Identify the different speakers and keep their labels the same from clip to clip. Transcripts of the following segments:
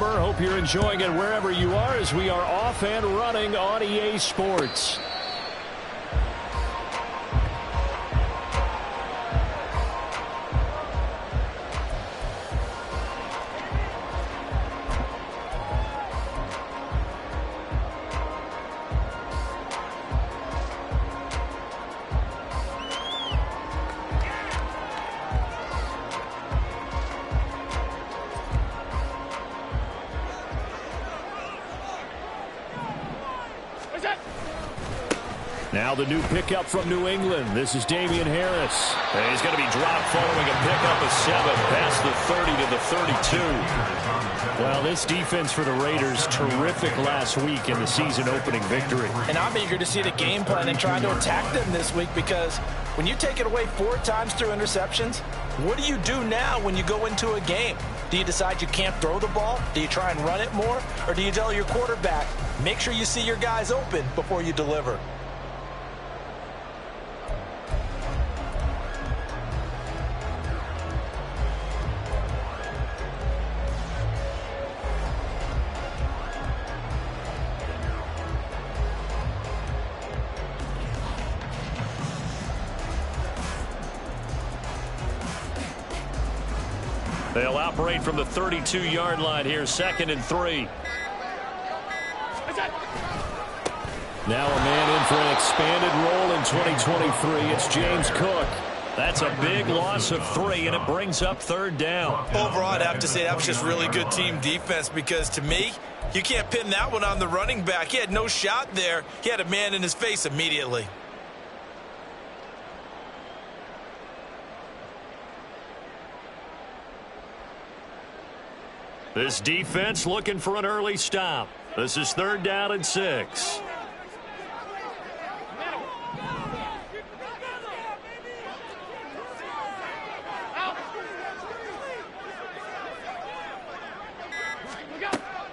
Speaker 1: summer. Hope you're enjoying it wherever you are as we are off and running on EA Sports. Now the new pickup from New England. This is Damian Harris.
Speaker 2: And he's going to be dropped following a pickup of 7 past the 30 to the 32.
Speaker 1: Well, this defense for the Raiders, terrific last week in the season-opening victory.
Speaker 3: And I'm eager to see the game plan and try to attack them this week, because when you take it away 4 times through interceptions, what do you do now when you go into a game? Do you decide you can't throw the ball? Do you try and run it more? Or do you tell your quarterback, make sure you see your guys open before you deliver?
Speaker 2: They'll operate from the 32-yard line here, 2nd and 3.
Speaker 1: Now a man in for an expanded role in 2023. It's James Cook.
Speaker 2: That's a big loss of 3, and it brings up 3rd down.
Speaker 3: Overall, I'd have to say that was just really good team defense, because to me, you can't pin that one on the running back. He had no shot there. He had a man in his face immediately.
Speaker 2: This defense looking for an early stop. This is 3rd down and 6.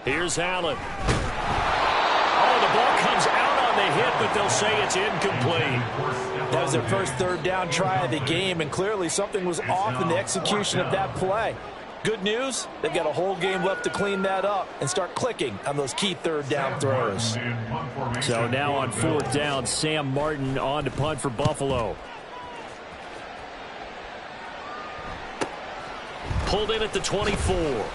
Speaker 2: Here's Allen. Oh, the ball comes out on the hit, but they'll say it's incomplete.
Speaker 3: That was their first 3rd down try of the game, and clearly something was off in the execution of that play. Good news, they've got a whole game left to clean that up and start clicking on those key 3rd down throws.
Speaker 1: So now on 4th down, Sam Martin on to punt for Buffalo.
Speaker 2: Pulled in at the 24.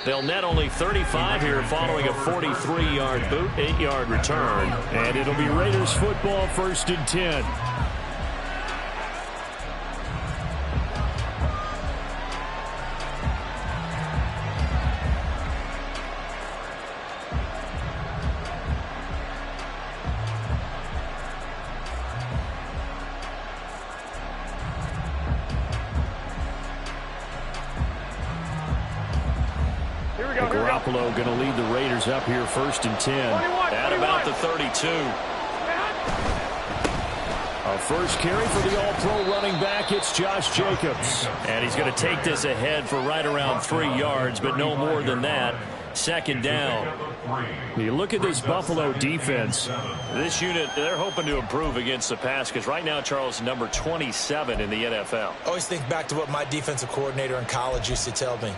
Speaker 2: They'll net only 35 here following a 43-yard boot, 8-yard return.
Speaker 1: And it'll be Raiders football, 1st and 10. Garoppolo going to lead the Raiders up here, 1st and 10.
Speaker 2: At about the 32.
Speaker 1: A first carry for the all-pro running back. It's Josh Jacobs.
Speaker 2: And he's going to take this ahead for right around 3 yards, but no more than that. 2nd down.
Speaker 1: You look at this Buffalo defense.
Speaker 2: This unit, they're hoping to improve against the pass, because right now, Charles, number 27 in the NFL.
Speaker 3: Always think back to what my defensive coordinator in college used to tell me.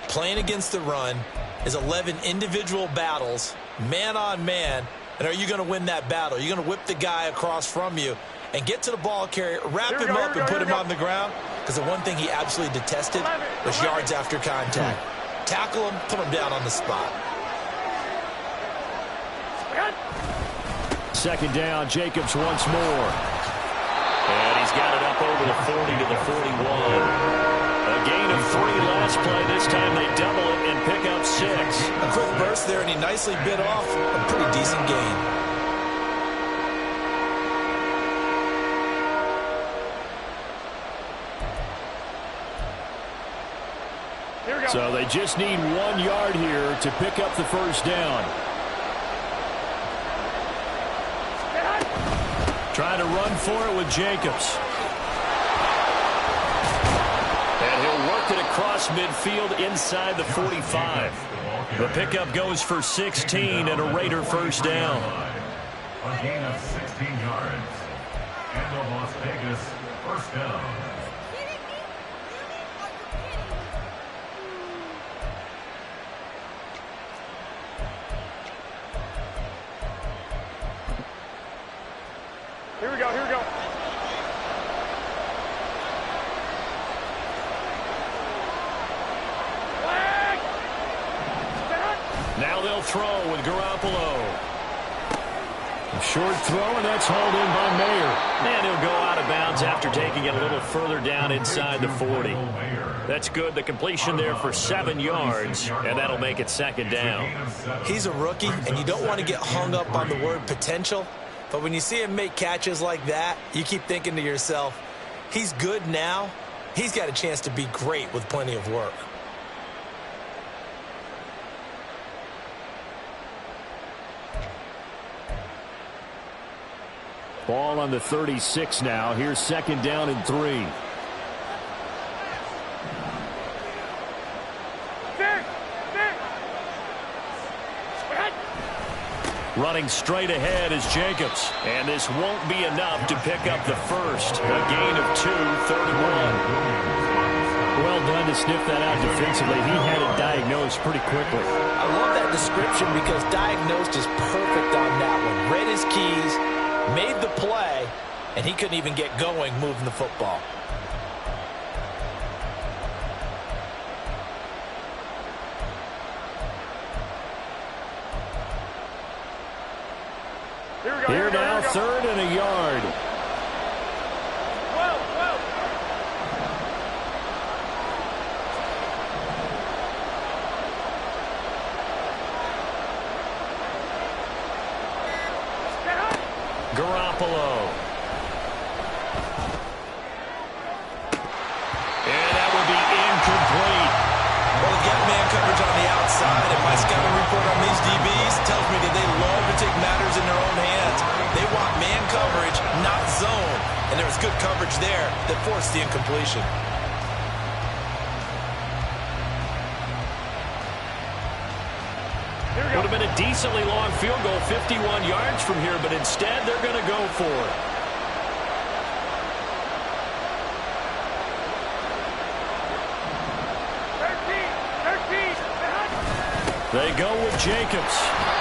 Speaker 3: Playing against the run is 11 individual battles, man on man, and are you going to win that battle? You're going to whip the guy across from you and get to the ball carrier, wrap him up, and put him on the ground, because the one thing he absolutely detested was yards after contact. Tackle him, put him down on the spot.
Speaker 1: 2nd down, Jacobs once more.
Speaker 2: And he's got it up over the 40 to the 41. A gain of 3 last play. This time they double it and pick up 6.
Speaker 3: A quick burst there, and he nicely bit off a pretty decent gain.
Speaker 1: So they just need 1 yard here to pick up the 1st down. Trying to run for it with Jacobs.
Speaker 2: And he'll work it across midfield inside the 45. The pickup goes for 16 and a Raider 1st down.
Speaker 4: A gain of 16 yards. And the Las Vegas 1st down.
Speaker 5: Here we go, here we go.
Speaker 2: Now they'll throw with Garoppolo.
Speaker 1: A short throw, and that's hauled in by Mayer.
Speaker 2: And he'll go out of bounds after taking it a little further down inside the 40. That's good. The completion there for 7 yards, and that'll make it second down.
Speaker 3: He's a rookie, and you don't want to get hung up on the word potential. But when you see him make catches like that, you keep thinking to yourself, he's good now. He's got a chance to be great with plenty of work.
Speaker 1: Ball on the 36 now. Here's second down and 3.
Speaker 2: Running straight ahead is Jacobs. And this won't be enough to pick up the first. A gain of 2, 31.
Speaker 1: Well done to sniff that out defensively. He had it diagnosed pretty quickly.
Speaker 3: I love that description because diagnosed is perfect on that one. Read his keys, made the play, and he couldn't even get going moving the football.
Speaker 1: Here now, third and a yard.
Speaker 2: Garoppolo. And that will be incomplete.
Speaker 3: Well, they got man coverage on the outside, and my scouting report on these DBs tells me that they love to take matters in their own hands. They want man coverage, not zone. And there was good coverage there that forced the incompletion.
Speaker 2: Would have been a decently long field goal, 51 yards from here, but instead they're going to go for it. They go with Jacobs.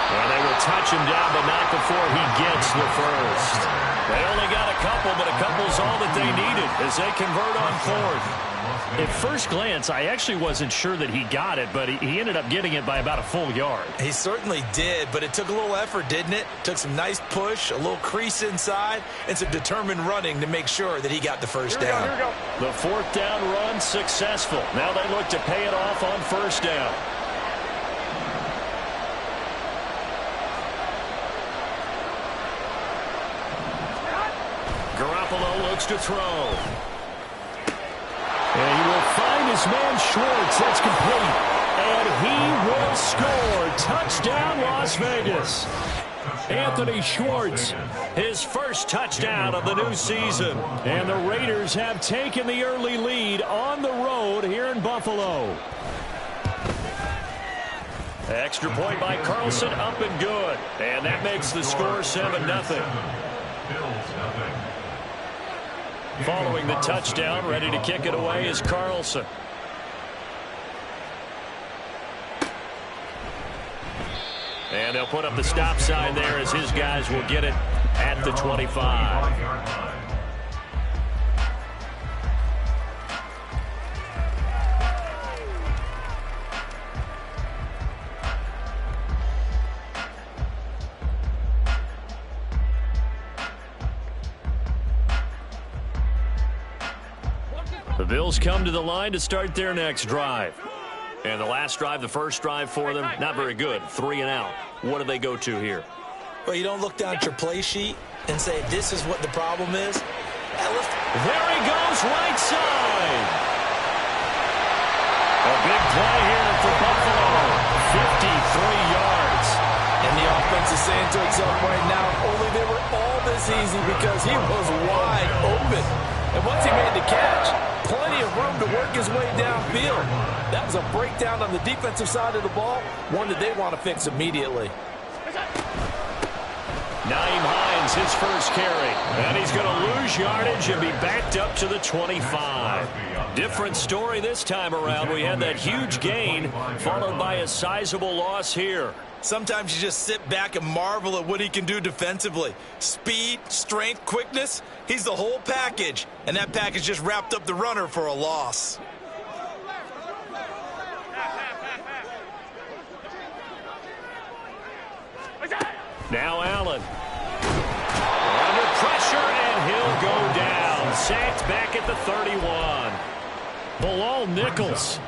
Speaker 2: And they will touch him down, but not before he gets the first. They only got a couple, but a couple's all that they needed as they convert on fourth. At first glance, I actually wasn't sure that he got it, but he ended up getting it by about a full yard.
Speaker 3: He certainly did, but it took a little effort, didn't it? Took some nice push, a little crease inside, and some determined running to make sure that he got the first down.
Speaker 2: The fourth down run successful. Now they look to pay it off on first down. Garoppolo looks to throw.
Speaker 1: And he will find his man Schwartz. That's complete. And he will score. Touchdown, Las Vegas. Anthony Schwartz.
Speaker 2: His first touchdown of the new season.
Speaker 1: And the Raiders have taken the early lead on the road here in Buffalo.
Speaker 2: Extra point by Carlson, up and good. And that makes the score 7-0. Following the touchdown, ready to kick it away is Carlson. And they'll put up the stop sign there as his guys will get it at the 25. The Bills come to the line to start their next drive. And the last drive, the first drive for them, not very good. 3 and out. What do they go to here?
Speaker 3: Well, you don't look down at your play sheet and say, this is what the problem is.
Speaker 2: There he goes, right side. A big play here for Buffalo. 53 yards.
Speaker 3: And the offense is saying to itself right now, only they were all this easy because he was wide open. And once he made the catch, plenty of room to work his way downfield. That was a breakdown on the defensive side of the ball, one that they want to fix immediately.
Speaker 2: Nyheim Hines, his first carry. And he's going to lose yardage and be backed up to the 25. Different story this time around. We had that huge gain followed by a sizable loss here.
Speaker 3: Sometimes you just sit back and marvel at what he can do defensively. Speed, strength, quickness, he's the whole package. And that package just wrapped up the runner for a loss.
Speaker 2: Now Allen. Under pressure, and he'll go down. Sacked back at the 31. Bilal Nichols.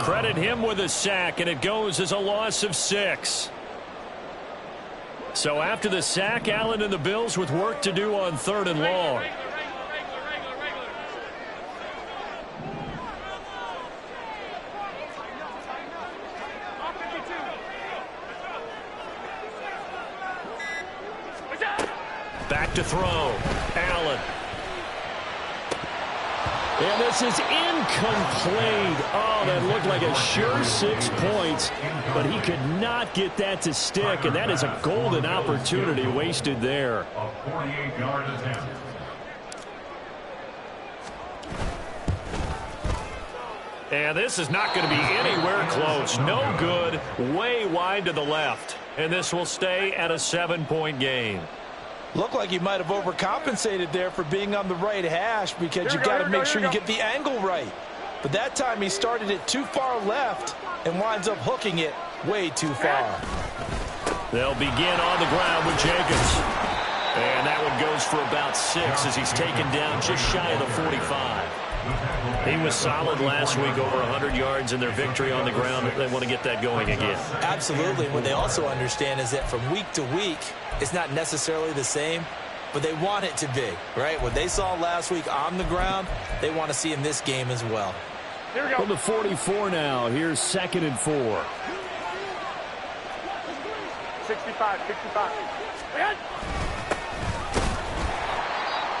Speaker 2: Credit him with a sack, and it goes as a loss of 6. So after the sack, Allen and the Bills with work to do on 3rd and long. Back to throw. Allen.
Speaker 1: And this is incomplete. Oh, that looked like a sure 6 points, but he could not get that to stick, and that is a golden opportunity wasted there.
Speaker 4: A 48-yard attempt.
Speaker 2: And this is not going to be anywhere close. No good. Way wide to the left. And this will stay at a 7-point game.
Speaker 3: Looked like he might have overcompensated there for being on the right hash because you got to make sure you get the angle right. But that time he started it too far left and winds up hooking it way too far.
Speaker 2: They'll begin on the ground with Jacobs. And that one goes for about 6 as he's taken down just shy of the 45. He was solid last week, over 100 yards in their victory on the ground. They want to get that going again.
Speaker 3: Absolutely. What they also understand is that from week to week, it's not necessarily the same, but they want it to be, right? What they saw last week on the ground, they want to see in this game as well.
Speaker 1: Here we go. From the 44 now, here's 2nd and 4.
Speaker 5: 65.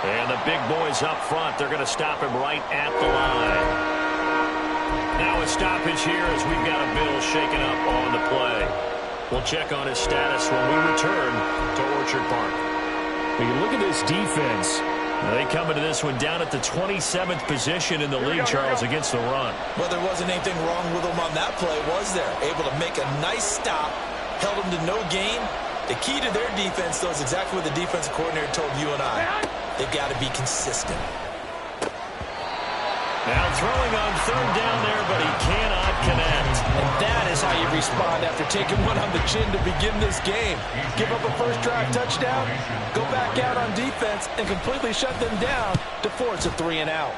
Speaker 2: And the big boys up front, they're going to stop him right at the line. Now a stoppage here as we've got a Bill shaken up on the play. We'll check on his status when we return to Orchard Park.
Speaker 1: When you look at this defense,
Speaker 2: they come into this one down at the 27th position in the league, Charles, against the run.
Speaker 3: Well, there wasn't anything wrong with them on that play, was there? Able to make a nice stop, held them to no gain. The key to their defense, though, is exactly what the defensive coordinator told you and I. They've got to be consistent.
Speaker 2: Now throwing on 3rd down there, but he cannot connect.
Speaker 3: And that is how you respond after taking one on the chin to begin this game. Give up a first drive touchdown, go back out on defense, and completely shut them down to force a 3 and out.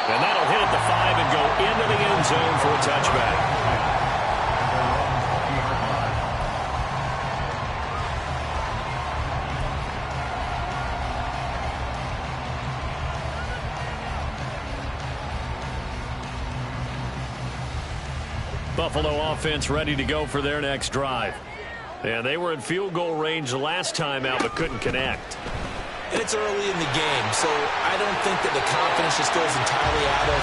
Speaker 2: And that'll hit at the 5 and go into the end zone for a touchback. Buffalo offense ready to go for their next drive. And they were in field goal range last time out but couldn't connect.
Speaker 3: And it's early in the game, so I don't think that the confidence just goes entirely out of,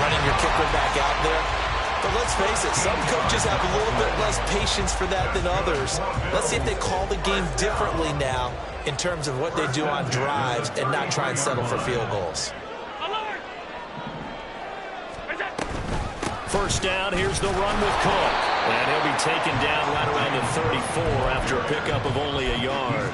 Speaker 3: running your kicker back out there. But let's face it, some coaches have a little bit less patience for that than others. Let's see if they call the game differently now in terms of what they do on drives and not try and settle for field goals.
Speaker 2: First down, here's the run with Cook. And he'll be taken down right around the 34 after a pickup of only a yard.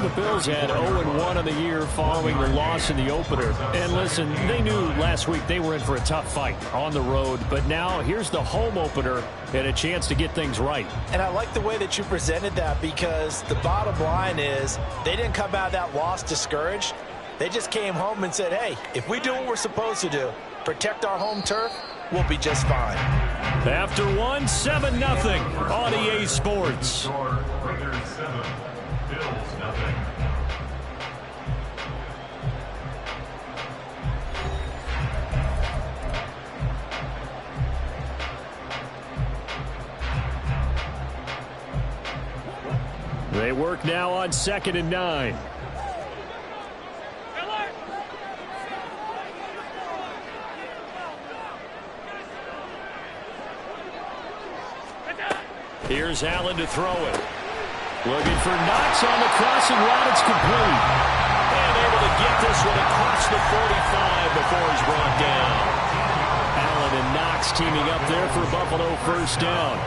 Speaker 1: The Bills had 0-1 on the year following the loss in the opener. And listen, they knew last week they were in for a tough fight on the road. But now here's the home opener and a chance to get things right.
Speaker 3: And I like the way that you presented that because the bottom line is they didn't come out of that loss discouraged. They just came home and said, hey, if we do what we're supposed to do, protect our home turf, we'll be just fine.
Speaker 2: After 7-0 on EA Sports.
Speaker 4: Raiders 7, Bills 0.
Speaker 1: They work now on 2nd and 9.
Speaker 2: Here's Allen to throw it. Looking for Knox on the crossing route. It's complete. get this one across the 45 before he's brought down.
Speaker 1: Allen and Knox teaming up there for Buffalo first down.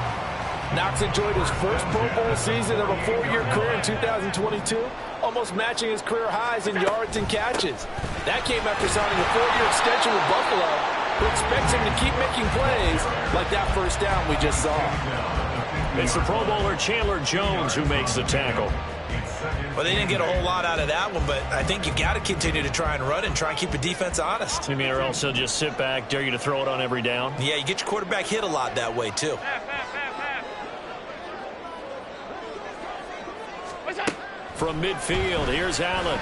Speaker 3: Knox enjoyed his first Pro Bowl season of a 4-year career in 2022, almost matching his career highs in yards and catches. That came after signing a 4-year extension with Buffalo, who expects him to keep making plays like that first down we just saw.
Speaker 2: It's the Pro Bowler Chandler Jones who makes the tackle.
Speaker 3: Well, they didn't get a whole lot out of that one, but I think you got to continue to try and run and try and keep the defense honest.
Speaker 2: You mean, or else he'll just sit back, dare you to throw it on every down?
Speaker 3: Yeah, you get your quarterback hit a lot that way, too.
Speaker 1: From midfield, here's Allen.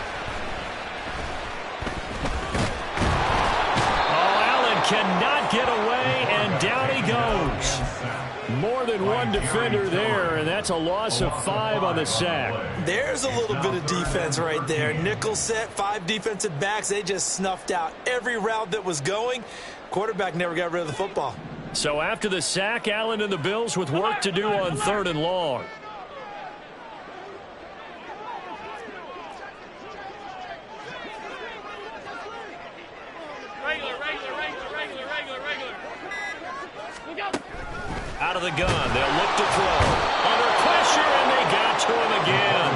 Speaker 1: Oh, Allen cannot get away, and down he goes. More than one defender there, and that's a loss of 5 on the sack.
Speaker 3: There's a little bit of defense right there. Nickel set, 5 defensive backs. They just snuffed out every route that was going. Quarterback never got rid of the football.
Speaker 1: So after the sack, Allen and the Bills with work to do on 3rd and long.
Speaker 2: Out of the gun, they'll look to throw. Under pressure, and they got to him again.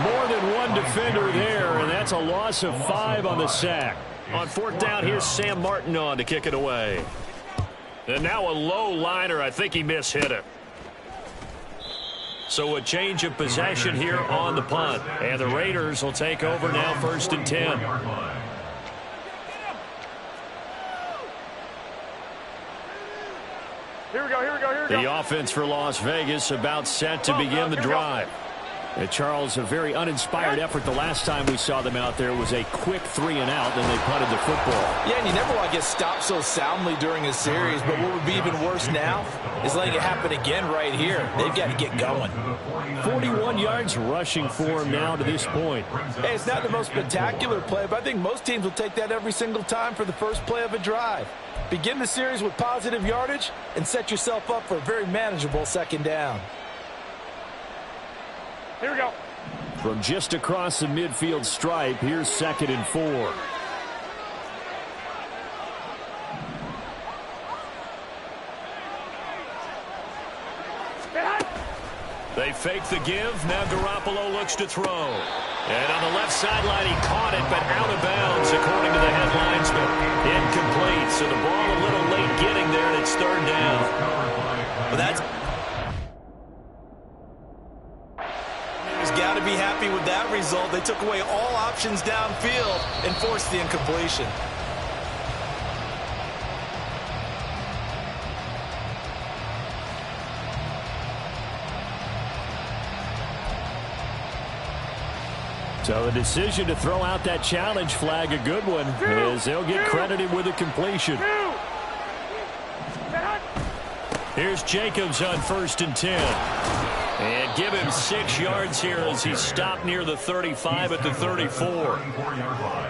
Speaker 1: More than one defender there, and that's a loss of 5 on the sack.
Speaker 2: On 4th down, here's Sam Martin on to kick it away. And now a low liner. I think he mishit it. So a change of possession here on the punt. And the Raiders will take over now 1st and 10.
Speaker 5: Here we go, here we go, here we go.
Speaker 1: The offense for Las Vegas about set to begin the drive. Charles, a very uninspired effort the last time we saw them out there. It was a quick 3-and-out, then they punted the football.
Speaker 3: Yeah, and you never want to get stopped so soundly during a series, but what would be even worse now is letting it happen again right here. They've got to get going.
Speaker 1: 41 yards rushing for him now to this point.
Speaker 3: Hey, it's not the most spectacular play, but I think most teams will take that every single time for the first play of a drive. Begin the series with positive yardage and set yourself up for a very manageable 2nd down.
Speaker 5: Here we go.
Speaker 1: From just across the midfield stripe, here's 2nd and 4.
Speaker 2: They fake the give. Now Garoppolo looks to throw. And on the left sideline, he caught it, but out of bounds, according to the head linesman. Incomplete, so the ball a little late getting there, and it's 3rd down.
Speaker 3: Well, that's... He's got to be happy with that result. They took away all options downfield and forced the incompletion.
Speaker 1: So the decision to throw out that challenge flag, a good one, as they'll get credited with a completion. Here's Jacobs on 1st and 10. And give him 6 yards here as he stopped near the 35 at the 34.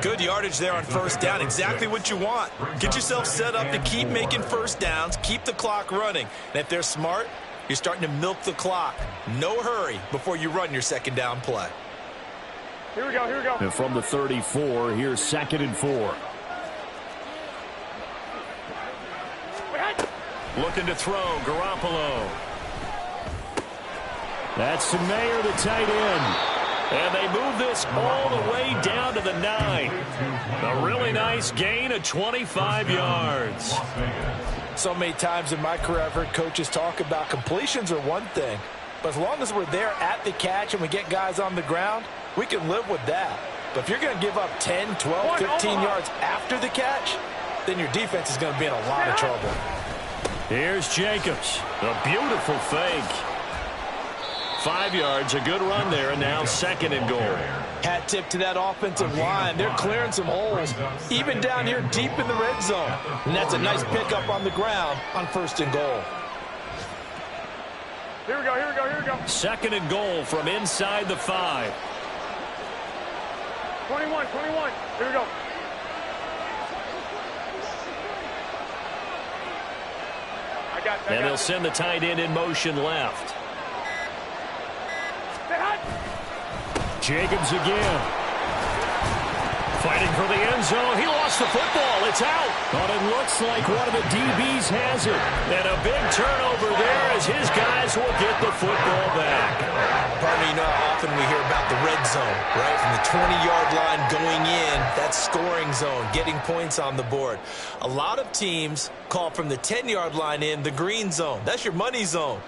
Speaker 3: Good yardage there on 1st down. Exactly what you want. Get yourself set up to keep making 1st downs, keep the clock running. And if they're smart, you're starting to milk the clock. No hurry before you run your 2nd down play.
Speaker 5: Here we go, here we go.
Speaker 1: And from the 34, here's 2nd and 4.
Speaker 2: Looking to throw, Garoppolo.
Speaker 1: That's to Mayer, the tight end.
Speaker 2: And they move this all the way down to the 9. A really nice gain of 25 yards.
Speaker 3: So many times in my career I've heard coaches talk about completions are one thing, but as long as we're there at the catch and we get guys on the ground, we can live with that. But if you're going to give up 10, 12, 15 yards after the catch, then your defense is going to be in a lot of trouble.
Speaker 1: Here's Jacobs.
Speaker 2: A beautiful fake. 5 yards, a good run there, and now 2nd and goal.
Speaker 3: Hat tip to that offensive line. They're clearing some holes, even down here deep in the red zone. And that's a nice pickup on the ground on 1st and goal.
Speaker 5: Here we go, here we go, here we go.
Speaker 1: 2nd and goal from inside the 5.
Speaker 5: 21. Here we go.
Speaker 1: And they'll send the tight end in motion left. Jacobs again.
Speaker 2: Fighting for the end zone. He lost the football. It's out.
Speaker 1: But it looks like one of the DBs has it.
Speaker 2: And a big turnover there as his guys will get the football back.
Speaker 3: Partner, you know how often we hear about the red zone, right? From the 20-yard line going in, that scoring zone, getting points on the board. A lot of teams call from the 10-yard line in the green zone. That's your money zone.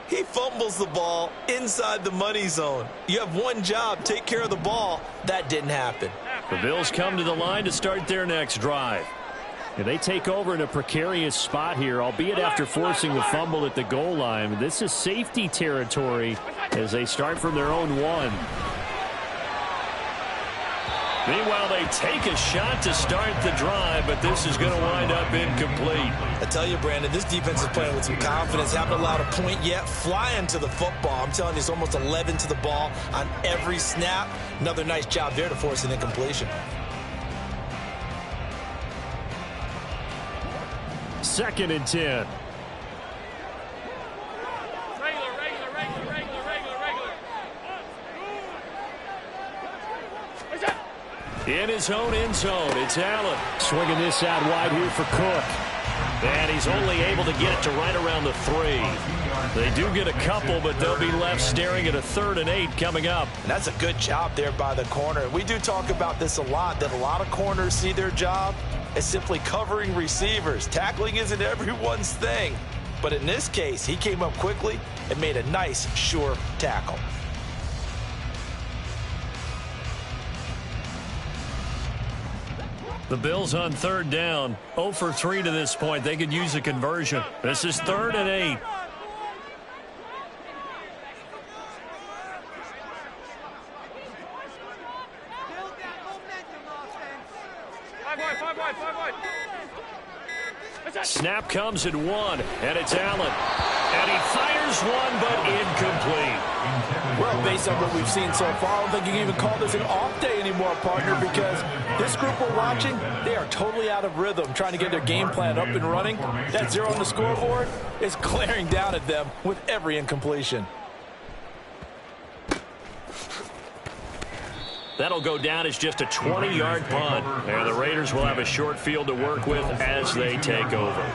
Speaker 3: He fumbles the ball inside the money zone. You have one job, take care of the ball. That didn't happen.
Speaker 2: The Bills come to the line to start their next drive.
Speaker 1: And they take over in a precarious spot here, albeit after forcing the fumble at the goal line. This is safety territory as they start from their own 1.
Speaker 2: Meanwhile, they take a shot to start the drive, but this is going to wind up incomplete.
Speaker 3: I tell you, Brandon, this defense is playing with some confidence. Haven't allowed a point yet. Flying to the football. I'm telling you, it's almost 11 to the ball on every snap. Another nice job there to force an incompletion.
Speaker 1: 2nd and 10.
Speaker 2: In his own end zone, it's Allen.
Speaker 1: Swinging this out wide here for Cook.
Speaker 2: And he's only able to get it to right around the 3. They do get a couple, but they'll be left staring at a 3rd and 8 coming up.
Speaker 3: And that's a good job there by the corner. We do talk about this a lot, that a lot of corners see their job as simply covering receivers. Tackling isn't everyone's thing. But in this case, he came up quickly and made a nice, sure tackle.
Speaker 2: The Bills on 3rd down, 0 for 3 to this point. They could use a conversion. This is 3rd and 8. Snap comes at 1, and it's Allen. And he fires one, but incomplete.
Speaker 3: Well, based on what we've seen so far, I don't think you can even call this an off day anymore, partner, because this group we're watching, they are totally out of rhythm, trying to get their game plan up and running. That 0 on the scoreboard is glaring down at them with every incompletion.
Speaker 2: That'll go down as just a 20-yard punt. And the Raiders will have a short field to work with as they take over.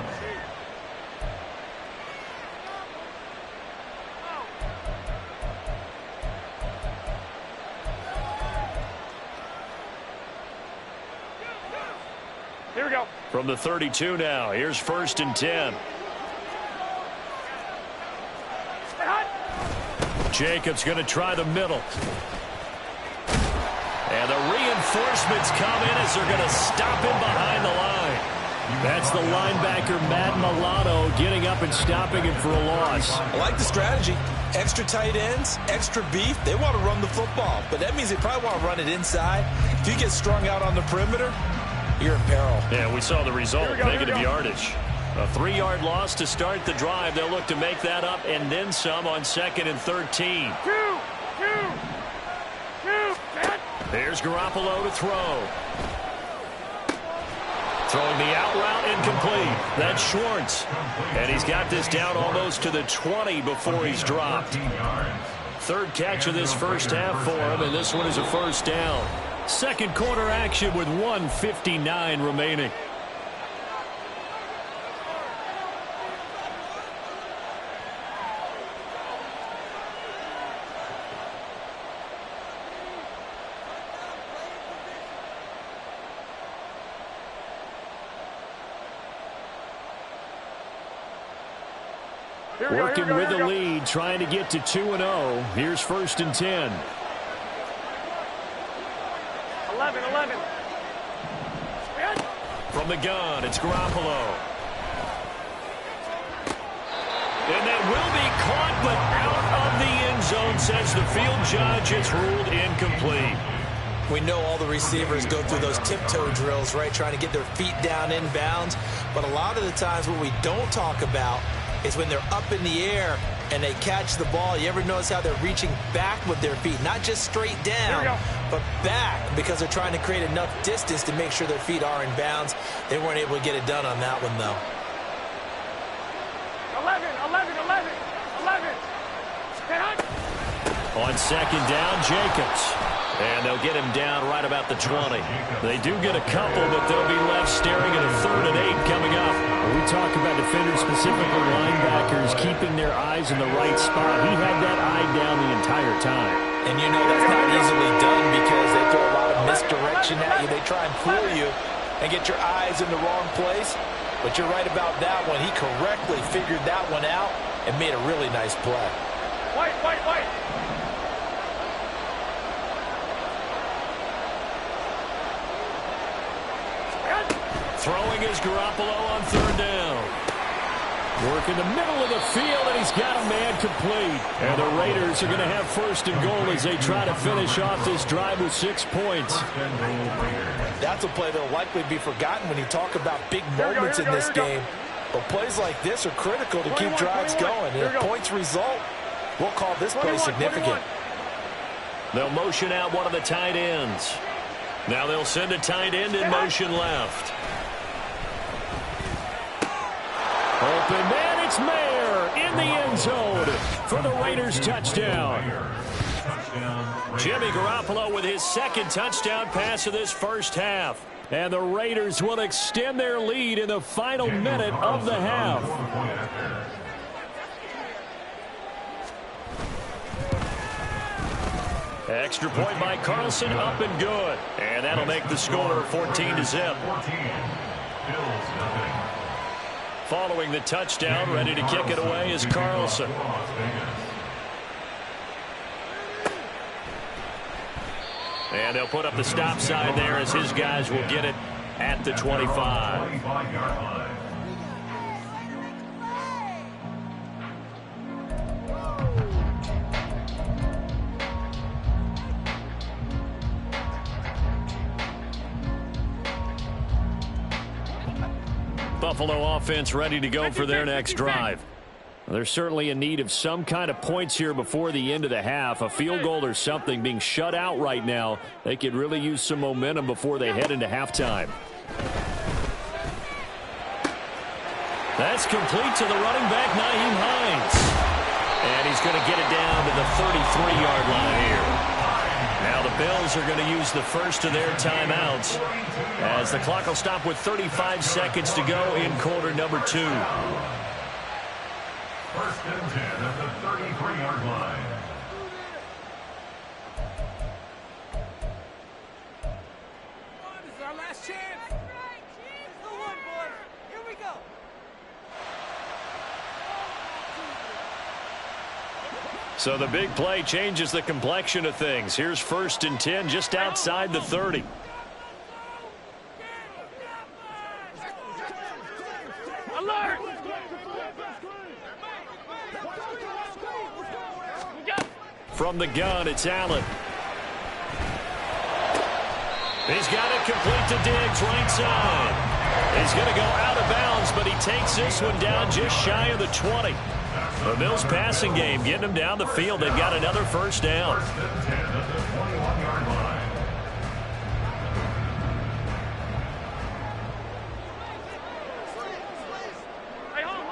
Speaker 5: Here we go.
Speaker 2: From the 32 now, here's 1st and 10. Jacobs going to try the middle. And the reinforcements come in as they're going to stop him behind the line.
Speaker 1: That's the linebacker, Matt Milano, getting up and stopping him for a loss.
Speaker 3: I like the strategy. Extra tight ends, extra beef. They want to run the football, but that means they probably want to run it inside. If you get strung out on the perimeter, you're in peril.
Speaker 2: Yeah, we saw the result, negative yardage. A 3-yard loss to start the drive. They'll look to make that up and then some on 2nd and 13. There's Garoppolo to throw. Throwing the out route incomplete. That's Schwartz. And he's got this down almost to the 20 before he's dropped. 3rd catch of this first half for him, and this one is a 1st down.
Speaker 1: 2nd quarter action with 1:59 remaining. Working with the lead, trying to get to 2-0. Here's 1st and 10.
Speaker 5: 11.
Speaker 2: From the gun, it's Garoppolo. And that will be caught, but out of the end zone, says the field judge. It's ruled incomplete.
Speaker 3: We know all the receivers go through those tiptoe drills, right, trying to get their feet down inbounds. But a lot of the times what we don't talk about is when they're up in the air and they catch the ball. You ever notice how they're reaching back with their feet? Not just straight down, but back, because they're trying to create enough distance to make sure their feet are in bounds. They weren't able to get it done on that one, though.
Speaker 5: 11.
Speaker 2: On 2nd down, Jacobs. And they'll get him down right about the 20. They do get a couple, but they'll be left staring at a 3rd and 8 coming up.
Speaker 1: When we talk about defenders, specifically linebackers, keeping their eyes in the right spot. He had that eye down the entire time.
Speaker 3: And you know that's not easily done because they throw a lot of misdirection at you. They try and fool you and get your eyes in the wrong place. But you're right about that one. He correctly figured that one out and made a really nice play.
Speaker 5: White.
Speaker 2: Throwing is Garoppolo on 3rd down.
Speaker 1: Work in the middle of the field, and he's got a man complete. And the Raiders are going to have 1st and goal as they try to finish off this drive with 6 points.
Speaker 3: That's a play that will likely be forgotten when you talk about big moments in this game. But plays like this are critical to keep drives going. And if points result, we'll call this play significant.
Speaker 2: They'll motion out one of the tight ends. Now they'll send a tight end in motion left.
Speaker 1: Open man, it's Mayer in the end zone for the Raiders touchdown.
Speaker 2: Jimmy Garoppolo with his 2nd touchdown pass of this first half.
Speaker 1: And the Raiders will extend their lead in the final minute of the half.
Speaker 2: Extra point by Carlson, up and good. And that'll make the score 14-0. Following the touchdown, ready to kick it away is Carlson. And they'll put up the stop sign there as his guys will get it at the 25. Buffalo offense ready to go for their next drive.
Speaker 1: They're certainly in need of some kind of points here before the end of the half. A field goal or something. Being shut out right now, they could really use some momentum before they head into halftime.
Speaker 2: That's complete to the running back, Nyheim Hines. And he's going to get it down to the 33-yard line here. Now the Bills are going to use the first of their timeouts as the clock will stop with 35 seconds to go in quarter number 2.
Speaker 4: 1st and 10 at the 33-yard line.
Speaker 5: This is our last chance. The one, boys. Here we go.
Speaker 2: So the big play changes the complexion of things. Here's 1st and 10 just outside the 30.
Speaker 5: Alert!
Speaker 2: From the gun, it's Allen. He's got it complete to Diggs, right side. He's going to go out of bounds, but he takes this one down just shy of the 20. The Bills passing game getting them down the field. They've got another 1st down.
Speaker 4: 1st and 10 at the 21-yard line.
Speaker 5: Hey, hold.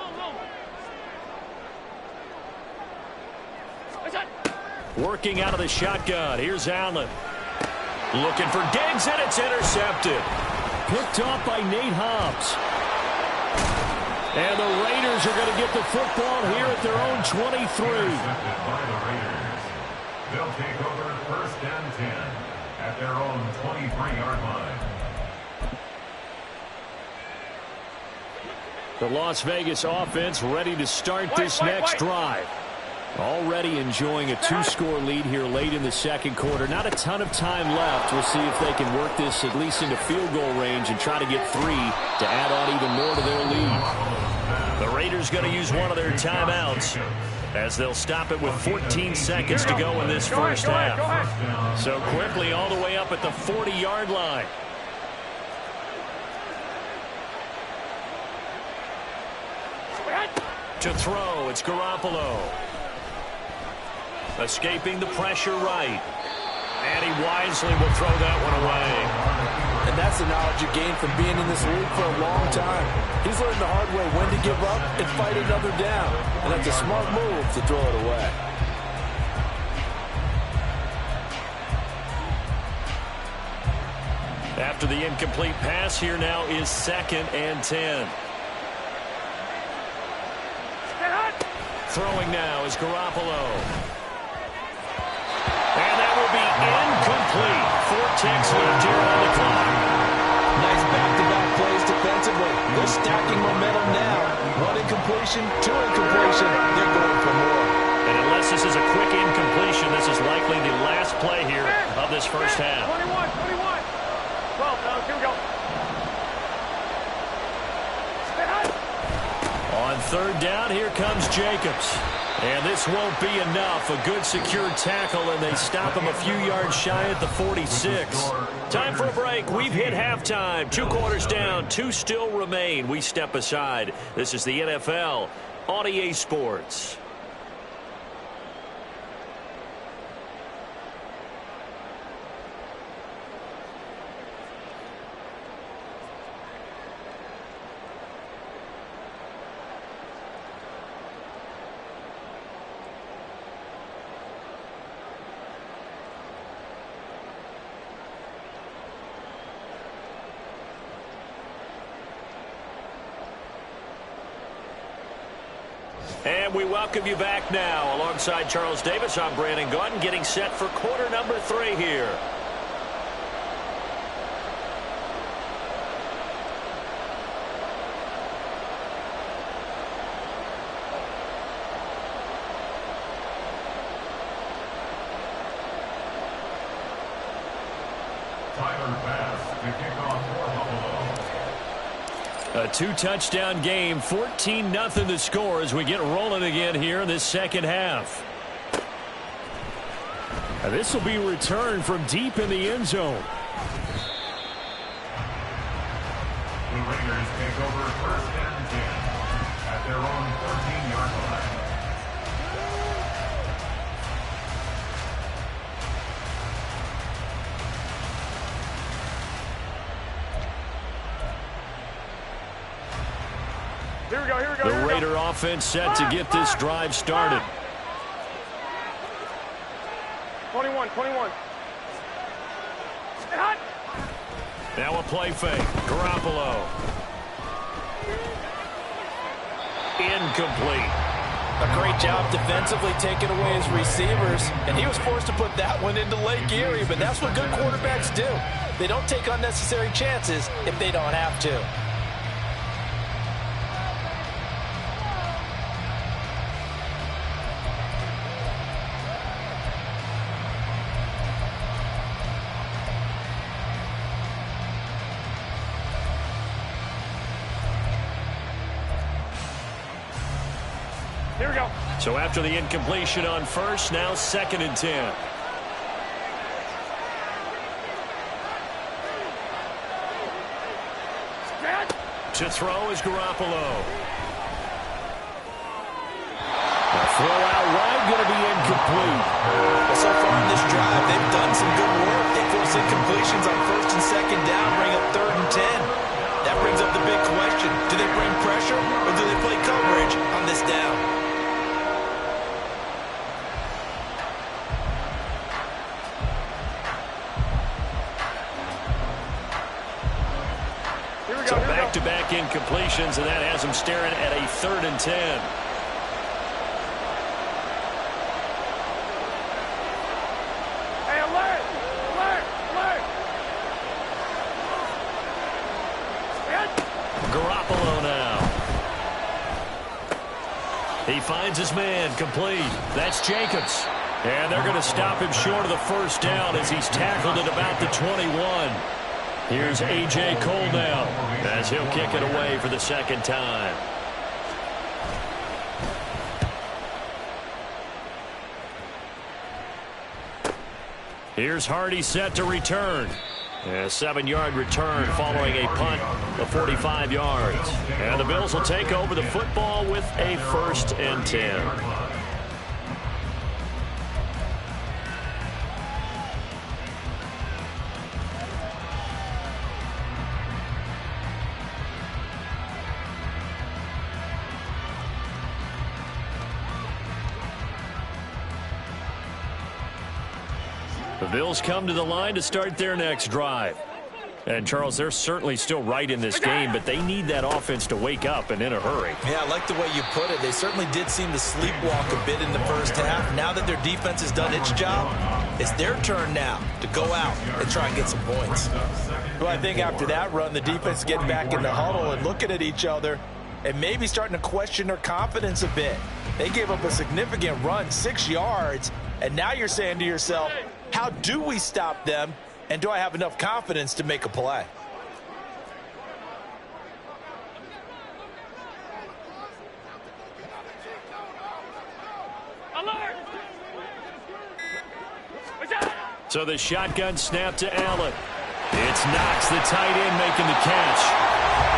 Speaker 2: Working out of the shotgun. Here's Allen. Looking for Diggs, and it's intercepted.
Speaker 1: Picked off by Nate Hobbs. And the Raiders are going to get the football here at their own 23.
Speaker 4: By the Raiders. They'll take over 1st and 10 at their own 23-yard line.
Speaker 1: The Las Vegas offense ready to start this next drive. Already enjoying a 2-score lead here late in the 2nd quarter. Not a ton of time left. We'll see if they can work this at least into field goal range and try to get 3 to add on even more to their lead.
Speaker 2: The Raiders going to use one of their timeouts as they'll stop it with 14 seconds to go in this first half. So quickly all the way up at the 40-yard line. To throw, it's Garoppolo. Escaping the pressure right. And he wisely will throw that one away.
Speaker 3: And that's the knowledge you gain from being in this league for a long time. He's learned the hard way when to give up and fight another down. And that's a smart move to throw it away.
Speaker 2: After the incomplete pass, here now is 2nd and 10. Throwing now is Garoppolo. And that will be incomplete. 4 ticks left here on the clock.
Speaker 3: Nice back-to-back plays defensively. They're stacking momentum now. 1 incompletion, 2 incompletion. They're going for more.
Speaker 2: And unless this is a quick incompletion, this is likely the last play here of this first half.
Speaker 5: 21. 12, here we go.
Speaker 2: On 3rd down, here comes Jacobs. And this won't be enough. A good secure tackle, and they stop him a few yards shy at the 46. Time for a break. We've hit halftime. 2 quarters down, 2 still remain. We step aside. This is the NFL on EA Sports. And we welcome you back now. Alongside Charles Davis, I'm Brandon Gaudin, getting set for quarter number 3 here.
Speaker 4: Tyler Bass to kick off for Buffalo.
Speaker 2: A 2-touchdown game, 14-0 the score as we get rolling again here in this second half.
Speaker 1: This will be returned from deep in the end zone.
Speaker 4: The Raiders take over 1st and 10 at their own 13-yard line.
Speaker 5: Here we go.
Speaker 2: The Raider offense set to get this drive started.
Speaker 5: 21.
Speaker 2: Now a play fake. Garoppolo. Incomplete.
Speaker 3: A great job defensively taking away his receivers, and he was forced to put that one into Lake Erie, but that's what good quarterbacks do. They don't take unnecessary chances if they don't have to.
Speaker 5: Here we go.
Speaker 2: So after the incompletion on 1st, now 2nd and 10. To throw is Garoppolo. The throw out wide going to be incomplete.
Speaker 3: Well, so far in this drive, they've done some good work. They force incompletions on 1st and 2nd down, bring up 3rd and 10. That brings up the big question. Do they bring pressure or do they play coverage on this down?
Speaker 2: So back-to-back incompletions, and that has them staring at a 3rd and 10.
Speaker 5: Hey, alert!
Speaker 2: Garoppolo now. He finds his man, complete. That's Jacobs. And they're going to stop him short of the 1st down as he's tackled at about the 21. Here's A.J. Cole now as he'll kick it away for the 2nd time. Here's Hardy set to return. A 7-yard return following a punt of 45 yards. And the Bills will take over the football with a 1st and 10. The Bills come to the line to start their next drive.
Speaker 1: And, Charles, they're certainly still right in this game, but they need that offense to wake up and in a hurry.
Speaker 3: Yeah, I like the way you put it. They certainly did seem to sleepwalk a bit in the first half. Now that their defense has done its job, it's their turn now to go out and try and get some points. Well, I think after that run, the defense getting back in the huddle and looking at each other and maybe starting to question their confidence a bit. They gave up a significant run, 6 yards, and now you're saying to yourself, how do we stop them? And do I have enough confidence to make a play?
Speaker 1: So the shotgun snap to Allen. It's Knox, the tight end, making the catch.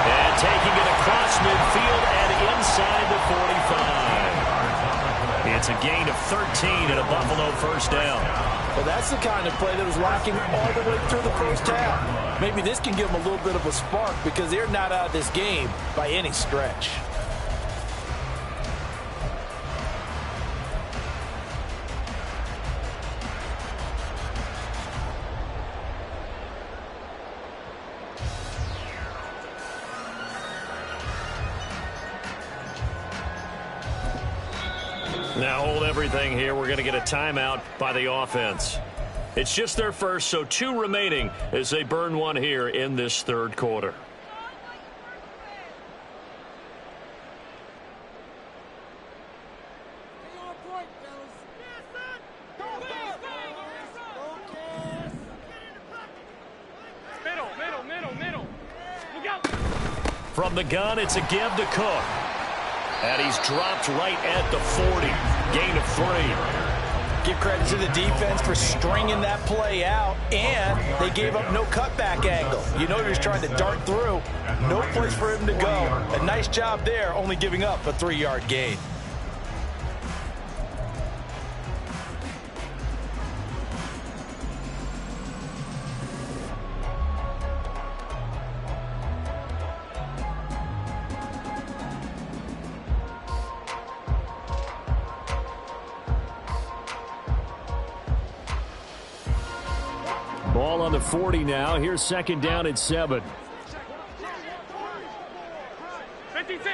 Speaker 1: And taking it across midfield and inside the 45. It's a gain of 13 and a Buffalo first down.
Speaker 3: Well, that's the kind of play that was lacking all the way through the first half. Maybe this can give them a little bit of a spark because they're not out of this game by any stretch.
Speaker 1: Now hold everything here. We're going to get a timeout by the offense. It's just their first, so 2 remaining as they burn one here in this third quarter.
Speaker 5: Middle. Look out.
Speaker 1: From the gun, it's a give to Cook. And he's dropped right at the 40. Gain of 3.
Speaker 3: Give credit to the defense for stringing that play out, and they gave up no cutback angle. You know he was trying to dart through. No place for him to go. A nice job there, only giving up a 3-yard gain.
Speaker 1: Ball on the 40 now. Here's second down at 7.
Speaker 5: 56.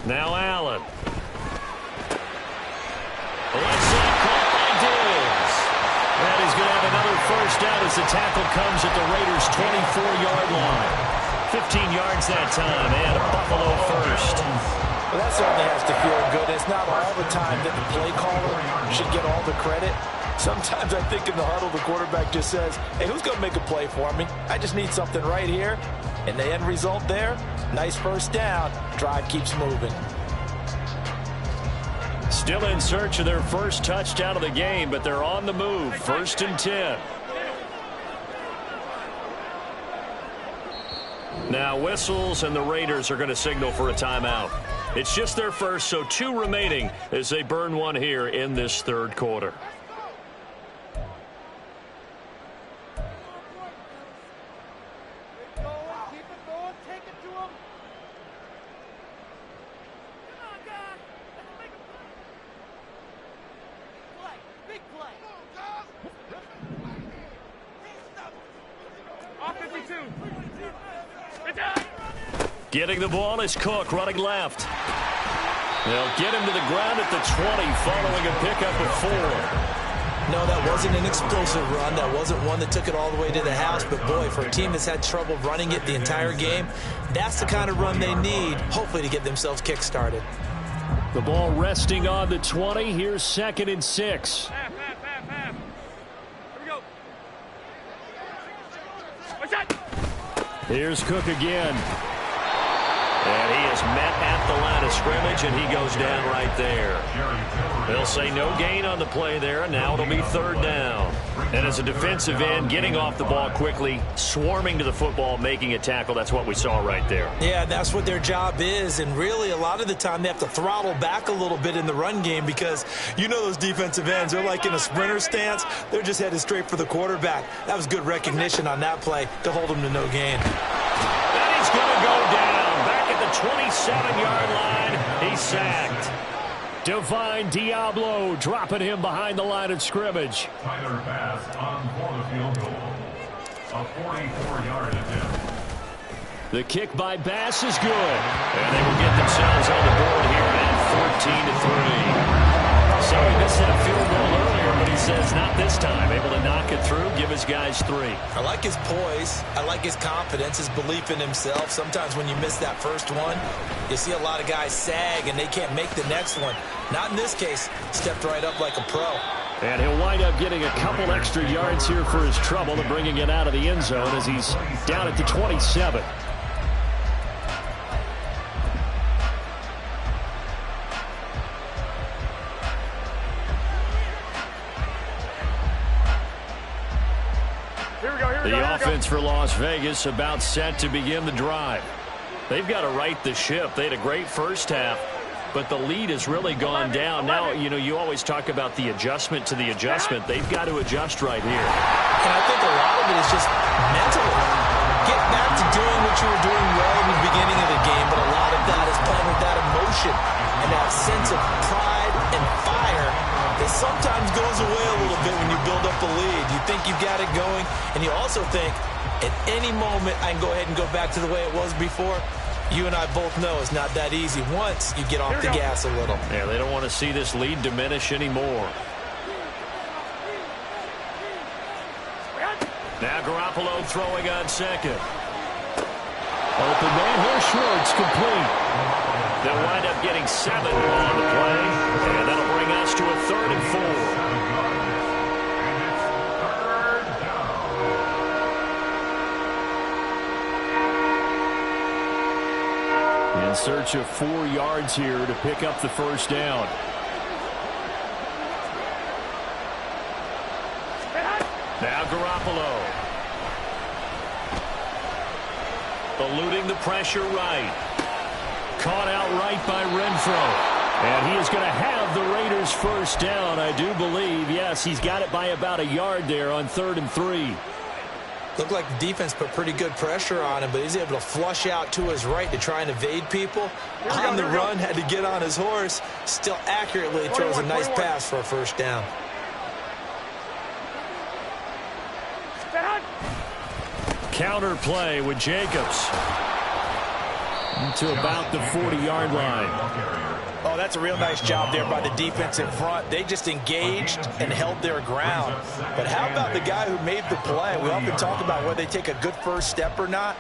Speaker 1: Now Allen. Left side caught by Diggs. And he's going to have another first down as the tackle comes at the Raiders' 24-yard line. 15 yards that time, and a Buffalo first.
Speaker 3: Well, that certainly has to feel good. It's not all the time that the play caller should get all the credit. Sometimes I think in the huddle, the quarterback just says, hey, who's going to make a play for me? I just need something right here. And the end result there, nice first down. Drive keeps moving.
Speaker 1: Still in search of their first touchdown of the game, but they're on the move. 1st and 10. Now whistles, and the Raiders are going to signal for a timeout. It's just their first, so 2 remaining as they burn one here in this third quarter. Getting the ball is Cook, running left. They'll get him to the ground at the 20, following a pickup of 4.
Speaker 3: No, that wasn't an explosive run. That wasn't one that took it all the way to the house. But, boy, for a team that's had trouble running it the entire game, that's the kind of run they need, hopefully, to get themselves kick-started.
Speaker 1: The ball resting on the 20. Here's 2nd and 6.
Speaker 5: Half. Here we go.
Speaker 1: Here's Cook again. And he is met at the line of scrimmage, and he goes down right there. They'll say no gain on the play there, and now it'll be 3rd down. And as a defensive end, getting off the ball quickly, swarming to the football, making a tackle, that's what we saw right there.
Speaker 3: Yeah, that's what their job is, and really a lot of the time they have to throttle back a little bit in the run game because you know those defensive ends, they're like in a sprinter stance. They're just headed straight for the quarterback. That was good recognition on that play to hold him to no gain.
Speaker 1: And he's going to go down. Back at the 27-yard line, he's sacked. Divine Diablo dropping him behind the line of scrimmage.
Speaker 4: Tyler Bass on for the field goal. A 44-yard attempt.
Speaker 1: The kick by Bass is good. And they will get themselves on the board here at 14-3. So he missed a field goal earlier, but he says not this time. Able to knock it through, give his guys 3.
Speaker 3: I like his poise. I like his confidence, his belief in himself. Sometimes when you miss that first one, you see a lot of guys sag and they can't make the next one. Not in this case. Stepped right up like a pro.
Speaker 1: And he'll wind up getting a couple extra yards here for his trouble and bringing it out of the end zone as he's down at the 27. The offense for Las Vegas about set to begin the drive. They've got to right the ship. They had a great first half, but the lead has really gone down. Now, you always talk about the adjustment to the adjustment. They've got to adjust right here.
Speaker 3: And I think a lot of it is just mental. Get back to doing what you were doing well in the beginning of the game, but a lot of that is playing with that emotion and that sense of pride and fire that sometimes goes away a little bit when you build up a lead. You think you've got it going, and you also think at any moment I can go ahead and go back to the way it was before. You and I both know it's not that easy once you get off the gas a little.
Speaker 1: Yeah, they don't want to see this lead diminish anymore. Now Garoppolo throwing on second. Open man here, Schwartz complete. They'll wind up getting 7 on the play, and that'll bring us to a 3rd and 4. In search of 4 yards here to pick up the first down. Now Garoppolo. Eluding the pressure right. Caught out right by Renfro. And he is going to have the Raiders first down, I do believe. Yes, he's got it by about a yard there on 3rd and 3.
Speaker 3: Looked like the defense put pretty good pressure on him, but he's able to flush out to his right to try and evade people. On the run, had to get on his horse. Still accurately throws a nice pass for a first down.
Speaker 1: Counter play with Jacobs. To about the 40-yard line.
Speaker 6: Oh, that's a real nice job there by the defense in front. They just engaged and held their ground. But how about the guy who made the play? We often talk about whether they take a good first step or not.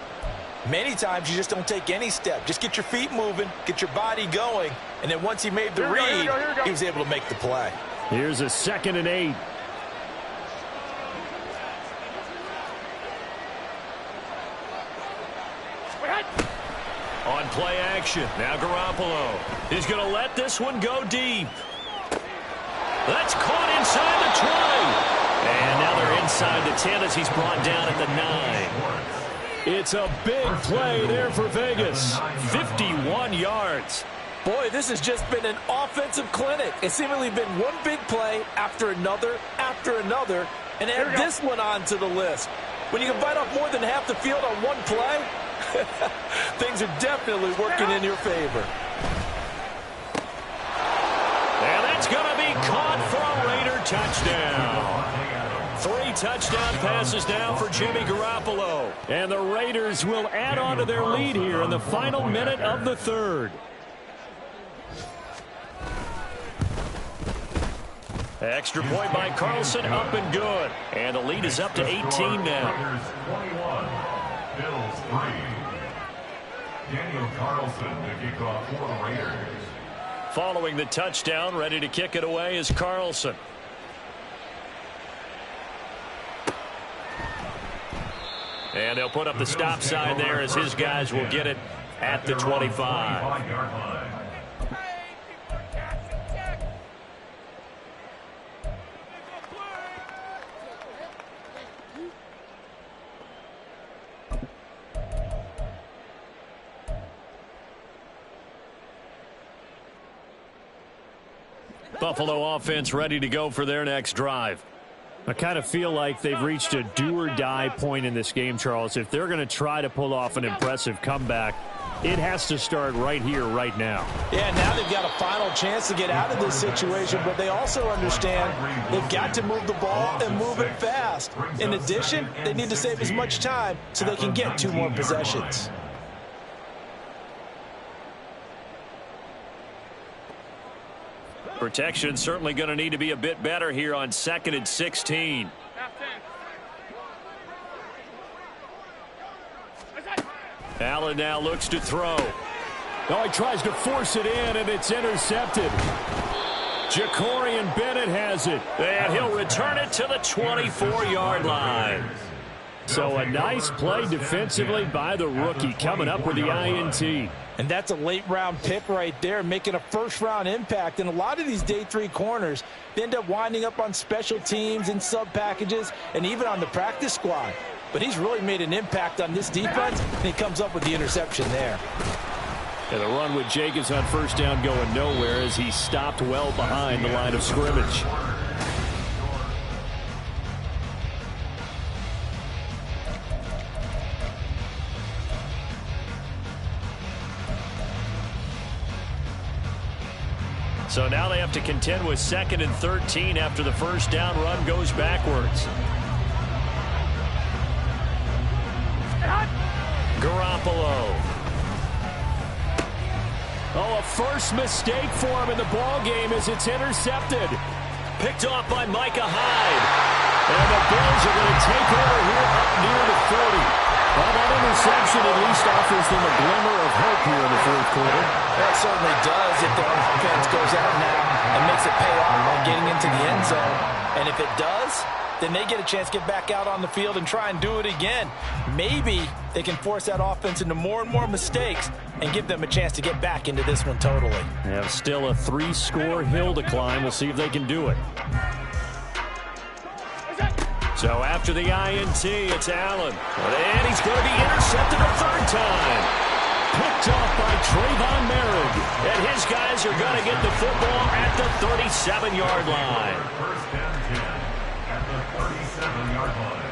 Speaker 6: Many times you just don't take any step. Just get your feet moving, get your body going, and then once he made the read, he was able to make the play.
Speaker 1: Here's a 2nd and 8. On play action, now Garoppolo. He's going to let this one go deep. That's caught inside the 20. And now they're inside the 10 as he's brought down at the 9. It's a big play there for Vegas. 51 yards.
Speaker 6: Boy, this has just been an offensive clinic. It's seemingly been one big play after another, and add this one onto the list. When you can bite off more than half the field on one play, things are definitely working in your favor.
Speaker 1: And that's going to be caught for a Raider touchdown. 3 touchdown passes now for Jimmy Garoppolo. And the Raiders will add on to their lead here in the final minute of the 3rd. Extra point by Carlson, up and good. And the lead is up to 18 now.
Speaker 4: Bills 3. Daniel Carlson to kick off for the Raiders.
Speaker 1: Following the touchdown, ready to kick it away is Carlson. And they'll put up the stop sign there as his guys will get it at the 25. Buffalo offense ready to go for their next drive. I kind of feel like they've reached a do-or-die point in this game, Charles. If they're going to try to pull off an impressive comeback, it has to start right here, right now.
Speaker 6: Yeah, now they've got a final chance to get out of this situation, but they also understand they've got to move the ball and move it fast. In addition, they need to save as much time so they can get 2 more possessions.
Speaker 2: Protection certainly going to need to be a bit better here on 2nd and 16. Allen now looks to throw.
Speaker 1: Oh, he tries to force it in, and it's intercepted. Jacorian Bennett has it.
Speaker 2: And he'll return it to the 24-yard line.
Speaker 1: So a nice play defensively by the rookie, coming up with the INT.
Speaker 6: And that's a late-round pick right there, making a first-round impact. And a lot of these day 3 corners, they end up winding up on special teams and sub-packages and even on the practice squad. But he's really made an impact on this defense, and he comes up with the interception there.
Speaker 1: And the run with Jacobs on first down going nowhere as he stopped well behind the line of scrimmage.
Speaker 2: So now they have to contend with 2nd and 13 after the first down run goes backwards. Garoppolo.
Speaker 1: Oh, a first mistake for him in the ball game as it's intercepted.
Speaker 2: Picked off by Micah Hyde.
Speaker 1: And the Bills are going to take over here up near the 40. Well, that interception at least offers them a glimmer of hope here in the 4th quarter.
Speaker 6: That certainly does if the offense goes out now and makes it pay off by getting into the end zone. And if it does, then they get a chance to get back out on the field and try and do it again. Maybe they can force that offense into more and more mistakes and give them a chance to get back into this one totally.
Speaker 1: They have still a 3-score hill to climb. We'll see if they can do it.
Speaker 2: So after the INT, it's Allen. And he's going to be intercepted a 3rd time.
Speaker 1: Picked off by Trayvon Merritt.
Speaker 2: And his guys are going to get the football at the 37-yard line.
Speaker 4: First and 10 at the 37-yard line.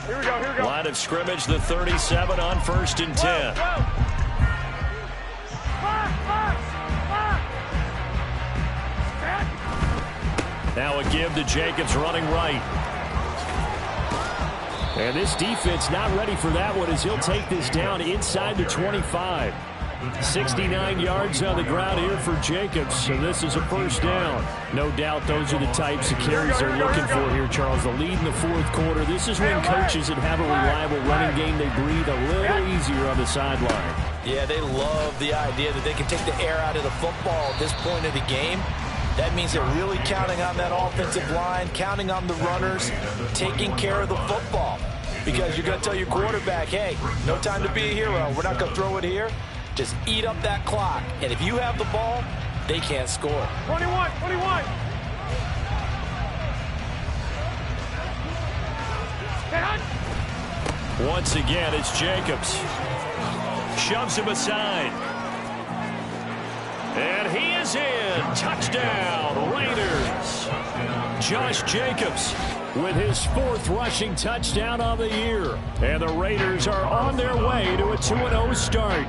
Speaker 5: Here we go, here we go.
Speaker 2: Line of scrimmage, the 37 on 1st and 10.
Speaker 5: Whoa.
Speaker 2: Now a give to Jacobs running right.
Speaker 1: And this defense not ready for that one as he'll take this down inside the 25. 69 yards on the ground here for Jacobs, so this is a first down. No doubt those are the types of carries they're looking for here, Charles. The lead in the 4th quarter. This is when coaches that have a reliable running game, they breathe a little easier on the sideline.
Speaker 6: Yeah, they love the idea that they can take the air out of the football at this point of the game. That means they're really counting on that offensive line, counting on the runners, taking care of the football. Because you're going to tell your quarterback, hey, no time to be a hero. We're not going to throw it here. Just eat up that clock. And if you have the ball, they can't score.
Speaker 5: 21, 21.
Speaker 2: Once again, it's Jacobs. Shoves him aside. And he is in. Touchdown, Raiders.
Speaker 1: Josh Jacobs with his 4th rushing touchdown of the year. And the Raiders are on their way to a 2-0 start.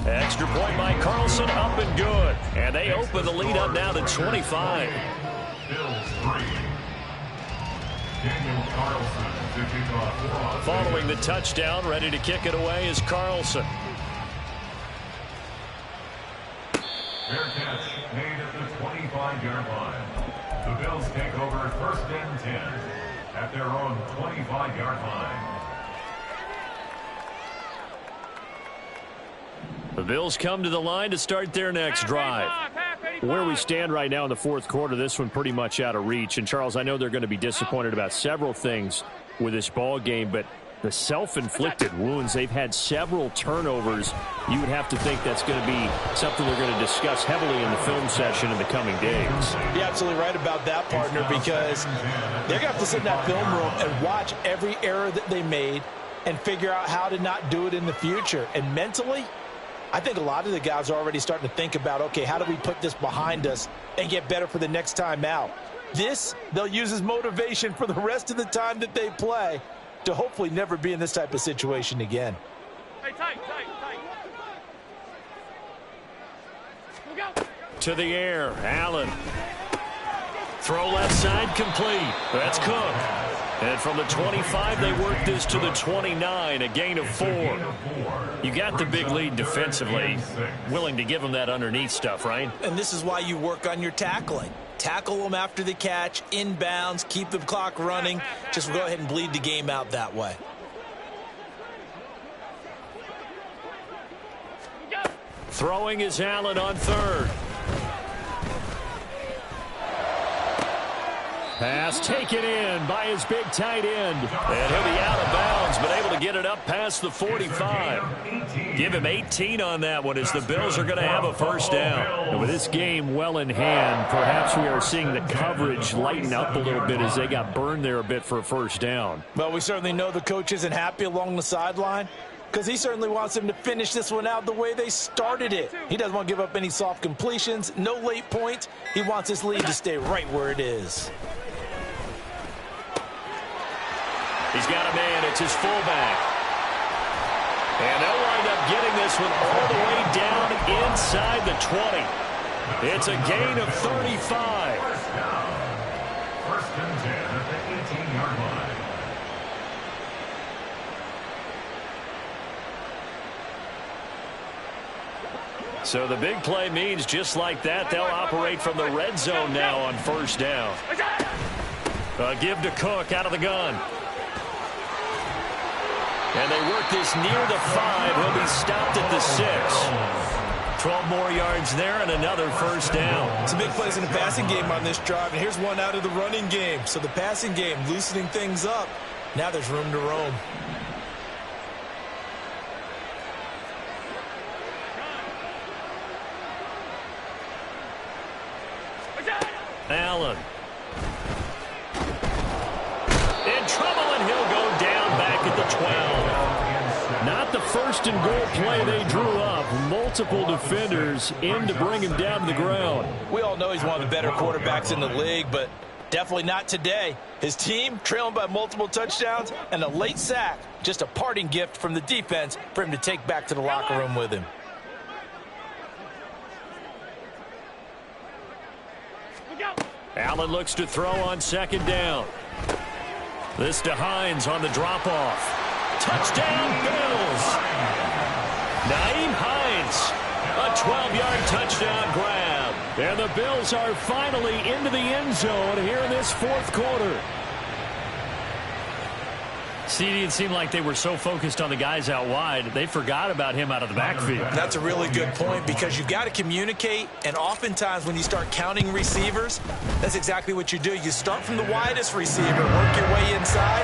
Speaker 2: Extra point by Carlson, up and good. And they open the lead up now to 25.
Speaker 4: Bills 3. Daniel Carlson to kick off.
Speaker 2: Following the touchdown, ready to kick it away is Carlson.
Speaker 4: Fair catch made at the 25-yard line. The Bills take over 1st and 10 at their own 25-yard line.
Speaker 2: The Bills come to the line to start their next drive.
Speaker 1: Where we stand right now in the 4th quarter, this one pretty much out of reach. And, Charles, I know they're going to be disappointed about several things with this ball game, but the self-inflicted wounds. They've had several turnovers. You would have to think that's going to be something they're going to discuss heavily in the film session in the coming days.
Speaker 6: You're absolutely right about that, partner, because they're going to have to sit in that film room and watch every error that they made and figure out how to not do it in the future. And mentally, I think a lot of the guys are already starting to think about, okay, how do we put this behind us and get better for the next time out? This, they'll use as motivation for the rest of the time that they play to hopefully never be in this type of situation again.
Speaker 5: Hey, tight. Go.
Speaker 2: To the air, Allen. Throw left side complete. That's Cook. And from the 25, they work this to the 29, a gain of 4. You got the big lead defensively. Willing to give them that underneath stuff, right?
Speaker 3: And this is why you work on your tackling. Tackle them after the catch, inbounds, keep the clock running. Just go ahead and bleed the game out that way.
Speaker 2: Throwing is Allen on third.
Speaker 1: Pass taken in by his big tight end.
Speaker 2: And he'll be out of bounds, but able to get it up past the 45. Give him 18 on that one as the Bills are going to have a first down.
Speaker 1: And with this game well in hand, perhaps we are seeing the coverage lighten up a little bit as they got burned there a bit for a first down.
Speaker 6: Well, we certainly know the coach isn't happy along the sideline because he certainly wants them to finish this one out the way they started it. He doesn't want to give up any soft completions, no late points. He wants this lead to stay right where it is.
Speaker 2: He's got a man. It's his fullback. And they'll wind up getting this one all the way down inside the 20. It's a gain of 35.
Speaker 4: First and 10 at the 18-yard line.
Speaker 2: So the big play means just like that, they'll operate from the red zone now on first down. Give to Cook out of the gun. And they work this near the 5. He'll be stopped at the 6. 12 more yards there and another first down.
Speaker 3: Some big plays in the passing game on this drive, and here's one out of the running game. So the passing game loosening things up. Now there's room to roam.
Speaker 2: Allen. In trouble, and he'll go down back at the 12.
Speaker 1: Not the first and goal play they drew up. Multiple defenders in to bring him down to the ground.
Speaker 6: We all know he's one of the better quarterbacks in the league, but definitely not today. His team trailing by multiple touchdowns and a late sack. Just a parting gift from the defense for him to take back to the locker room with him.
Speaker 2: Allen looks to throw on second down. This to Hines on the drop-off. Touchdown, Bills! Nyheim Hines, a 12-yard touchdown grab.
Speaker 1: And the Bills are finally into the end zone here in this fourth quarter.
Speaker 2: CD, it seemed like they were so focused on the guys out wide, they forgot about him out of the backfield.
Speaker 3: That's a really good point because you've got to communicate, and oftentimes when you start counting receivers, that's exactly what you do. You start from the widest receiver, work your way inside.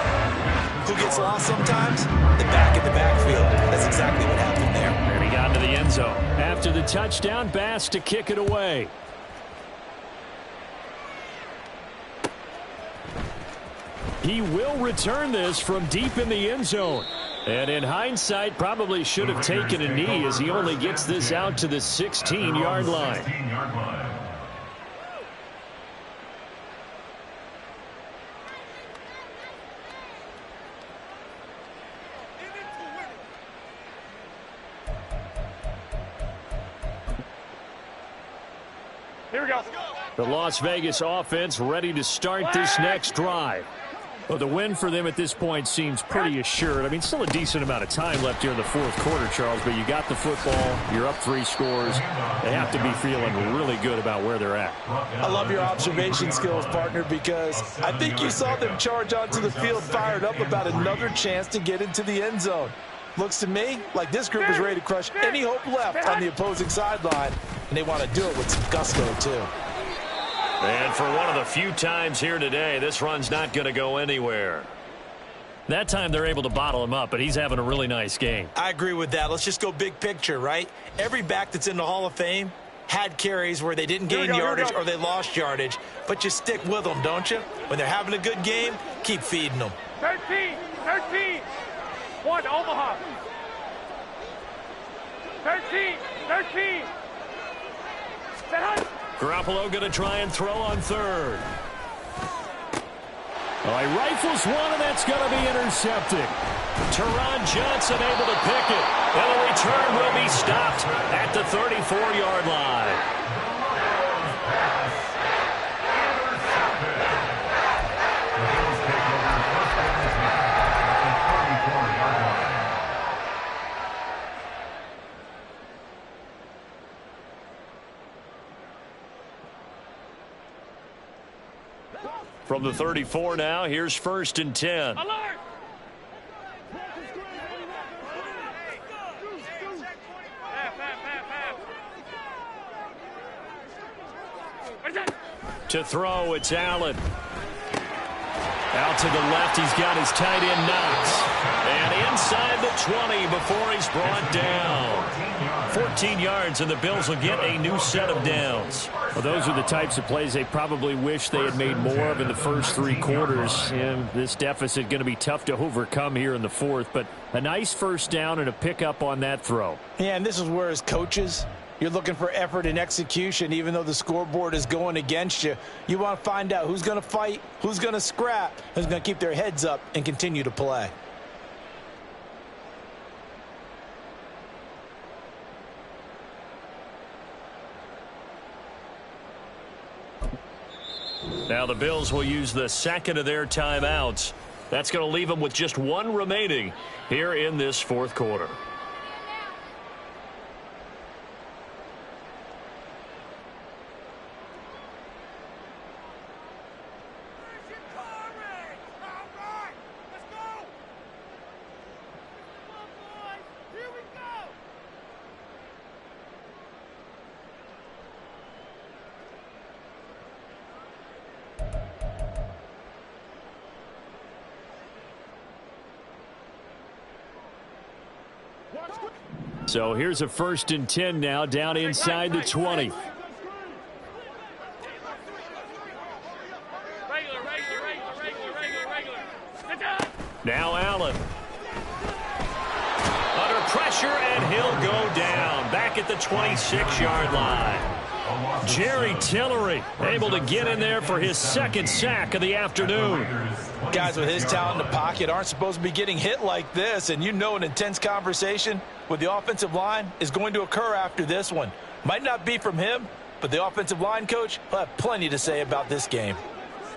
Speaker 3: Who gets lost sometimes? The back in the backfield. That's exactly what happened there.
Speaker 2: And he got into the end zone.
Speaker 1: After the touchdown, Bass to kick it away. He will return this from deep in the end zone. And in hindsight, probably should have taken a knee as he only gets this out to the 16-yard line.
Speaker 5: Here we go.
Speaker 1: The Las Vegas offense ready to start this next drive. Well, the win for them at this point seems pretty assured. I mean, still a decent amount of time left here in the fourth quarter, Charles, but you got the football, you're up 3 scores. They have to be feeling really good about where they're at.
Speaker 6: I love your observation skills, partner, because I think you saw them charge onto the field fired up about another chance to get into the end zone. Looks to me like this group is ready to crush any hope left on the opposing sideline, and they want to do it with some gusto, too.
Speaker 2: And for one of the few times here today, this run's not going to go anywhere.
Speaker 1: That time they're able to bottle him up, but he's having a really nice game.
Speaker 6: I agree with that. Let's just go big picture, right? Every back that's in the Hall of Fame had carries where they didn't gain yardage or they lost yardage, but you stick with them, don't you? When they're having a good game, keep feeding them.
Speaker 5: 13, 1, Omaha. 13.
Speaker 1: Garoppolo going to try and throw on third. Oh, he rifles one, and that's going to be intercepted. Teron Johnson able to pick it, and the return will be stopped at the 34-yard line. From the 34 now, here's 1st and 10.
Speaker 5: Alert!
Speaker 1: To throw, it's Allen. Out to the left, he's got his tight end Knox. And inside the 20 before he's brought down. 14 yards, and the Bills will get a new set of downs. Well, those are the types of plays they probably wish they had made more of in the first 3 quarters. And this deficit going to be tough to overcome here in the 4th. But a nice first down and a pickup on that throw.
Speaker 6: Yeah, and this is where as coaches, you're looking for effort and execution. Even though the scoreboard is going against you, you want to find out who's going to fight, who's going to scrap, who's going to keep their heads up and continue to play.
Speaker 1: Now the Bills will use the second of their timeouts. That's going to leave them with just 1 remaining here in this 4th quarter. So here's a 1st and 10 now, down inside the 20. Now Allen. Under pressure, and he'll go down. Back at the 26-yard line. Jerry Tillery able to get in there for his 2nd sack of the afternoon.
Speaker 6: Guys with his talent in the pocket aren't supposed to be getting hit like this, and you know an intense conversation with the offensive line is going to occur after this one. Might not be from him, but the offensive line coach will have plenty to say about this game.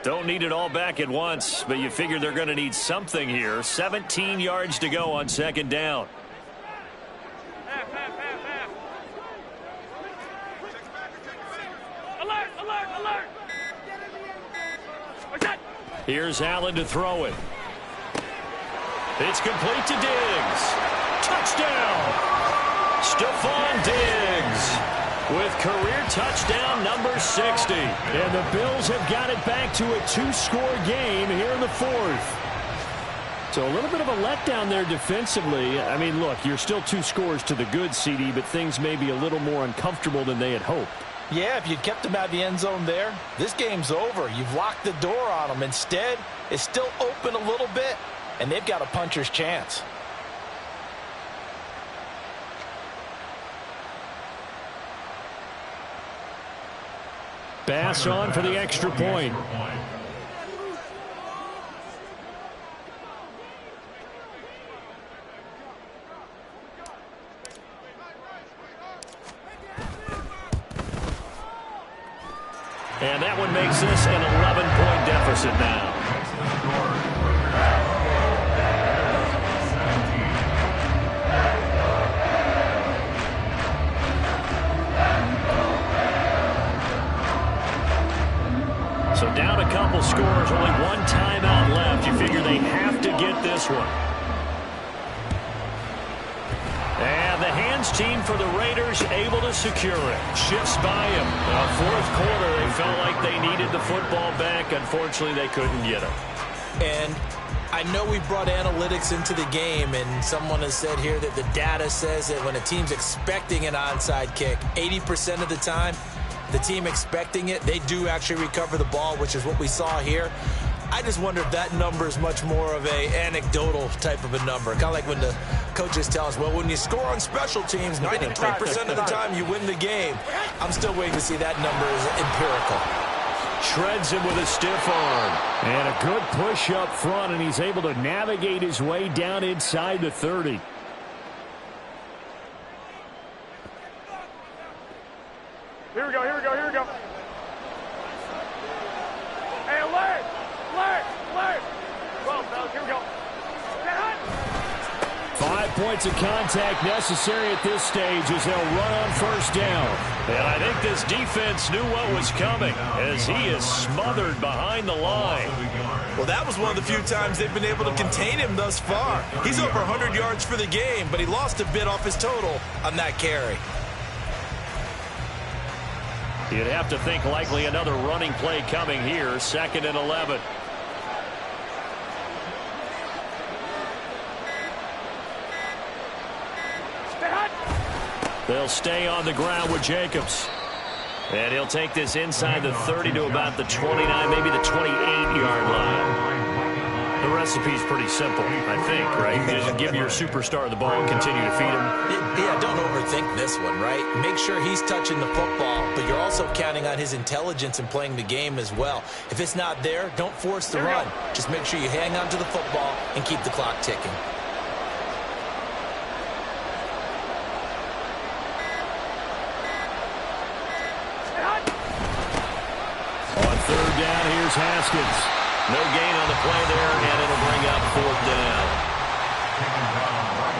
Speaker 1: Don't need it all back at once, but you figure they're going to need something here. 17 yards to go on 2nd down. Here's Allen to throw it. It's complete to Diggs. Touchdown! Stephon Diggs with career touchdown number 60. And the Bills have got it back to a 2-score game here in the 4th. So a little bit of a letdown there defensively. I mean, look, you're still 2 scores to the good, CD, but things may be a little more uncomfortable than they had hoped.
Speaker 6: Yeah, if you'd kept them out of the end zone there, this game's over. You've locked the door on them. Instead, it's still open a little bit, and they've got a puncher's chance.
Speaker 1: Bass on for the extra point. And that one makes this an 11-point deficit now. So down a couple scores, only 1 timeout left. You figure they have to get this one. And the hands team for the Raiders able to secure it. Shifts by him. 4th quarter, they felt like they needed the football back. Unfortunately, they couldn't get it.
Speaker 6: And
Speaker 3: I know we brought analytics into the game, and someone has said here that the data says that when a team's expecting an onside kick, 80% of the time, the team expecting it, they do actually recover the ball, which is what we saw here. I just wonder if that number is much more of a anecdotal type of a number. Kind of like when the coaches tell us, well, when you score on special teams, 93% of the time you win the game. I'm still waiting to see that number is empirical.
Speaker 1: Shreds him with a stiff arm. And a good push up front, and he's able to navigate his way down inside the 30.
Speaker 5: Here we go, here we go, here we go. Hey, alert! Alert! Alert! Well, fellas, here we go.
Speaker 1: 5 points of contact necessary at this stage as they'll run on first down.
Speaker 2: And I think this defense knew what was coming as he is smothered behind the line.
Speaker 3: Well, that was one of the few times they've been able to contain him thus far. He's over 100 yards for the game, but he lost a bit off his total on that carry.
Speaker 2: You'd have to think likely another running play coming here, 2nd and 11. They'll stay on the ground with Jacobs. And he'll take this inside the 30 to about the 29, maybe the 28-yard line. The recipe's pretty simple, I think, right? Just give your superstar the ball and continue to feed him.
Speaker 3: Yeah, don't overthink this one, right? Make sure he's touching the football, but you're also counting on his intelligence in playing the game as well. If it's not there, don't force the run. Just make sure you hang on to the football and keep the clock ticking.
Speaker 1: On 3rd down, here's Haskins.
Speaker 2: No gain on the play there, and it'll bring up 4th down.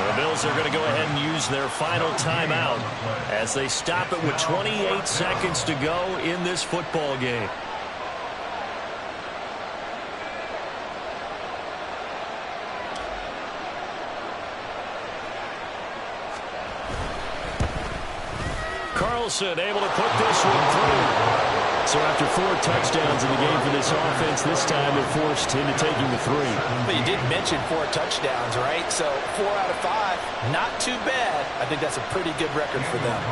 Speaker 2: The Bills are going to go ahead and use their final timeout as they stop it with 28 seconds to go in this football game. Carlson able to put this one through.
Speaker 1: So after 4 touchdowns in the game for this offense, this time they're forced into taking the 3.
Speaker 6: But you did mention 4 touchdowns, right? So 4 out of 5, not too bad. I think that's a pretty good record for them.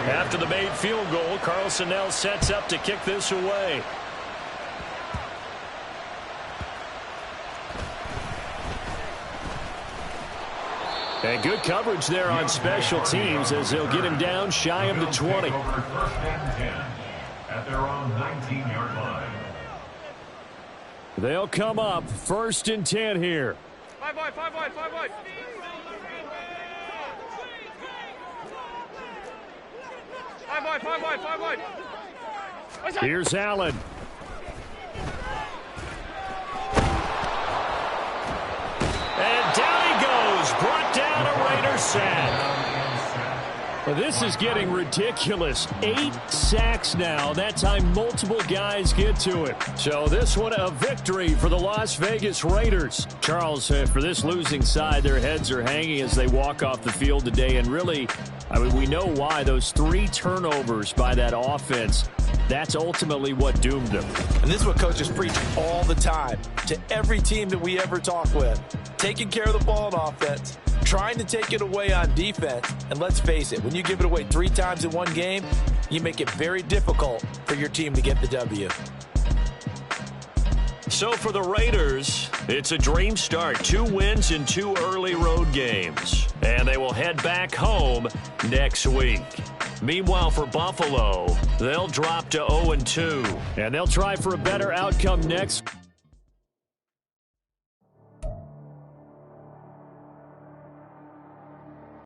Speaker 2: After the made field goal, Carlson now sets up to kick this away.
Speaker 1: And good coverage there on special teams as they'll get him down shy of the 20.
Speaker 4: First and 10 at their own 19-yard line.
Speaker 1: They'll come up 1st and 10 here.
Speaker 5: 5 wide, 5 wide, 5 wide. 5 wide, 5 wide, 5 wide.
Speaker 1: Here's Allen.
Speaker 2: And down he goes, brought down a Raider sack.
Speaker 1: Well, this is getting ridiculous. 8 sacks now. That time multiple guys get to it. So this one a victory for the Las Vegas Raiders. Charles, for this losing side, their heads are hanging as they walk off the field today. And really, I mean, we know why. Those 3 turnovers by that offense, that's ultimately what doomed them.
Speaker 6: And this is what coaches preach all the time to every team that we ever talk with. Taking care of the ball on offense, trying to take it away on defense. And let's face it, when you give it away 3 times in one game, you make it very difficult for your team to get the W.
Speaker 2: So for the Raiders, it's a dream start. 2 wins in 2 early road games. And they will head back home next week. Meanwhile, for Buffalo, they'll drop to 0-2.
Speaker 1: And they'll try for a better outcome next.